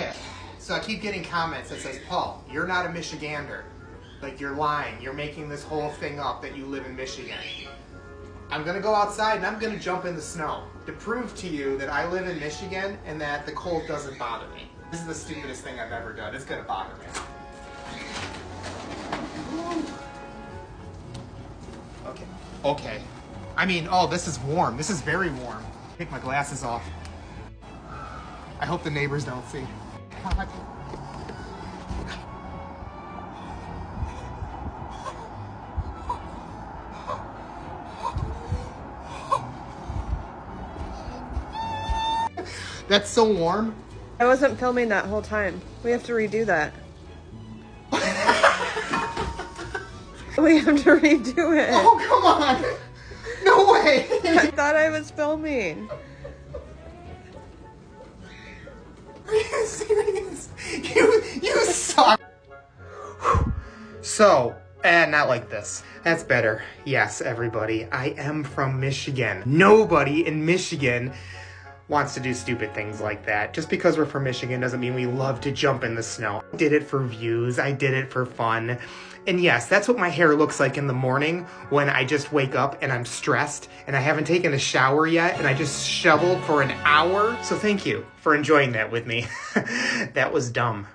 Okay, so I keep getting comments that says, Paul, you're not a Michigander. Like, you're lying. You're making this whole thing up that you live in Michigan. I'm going to go outside and I'm going to jump in the snow to prove to you that I live in Michigan and that the cold doesn't bother me. This is the stupidest thing I've ever done. It's going to bother me. Okay. I mean, oh, this is warm. This is very warm. Take my glasses off. I hope the neighbors don't see. God. That's so warm. I wasn't filming that whole time. We have to redo that. We have to redo it. Oh, come on. No way. I thought I was filming. Are you serious? You suck. So, not like this. That's better. Yes, everybody. I am from Michigan. Nobody in Michigan wants to do stupid things like that. Just because we're from Michigan doesn't mean we love to jump in the snow. I did it for views. I did it for fun. And yes, that's what my hair looks like in the morning when I just wake up and I'm stressed and I haven't taken a shower yet and I just shoveled for an hour. So thank you for enjoying that with me. That was dumb.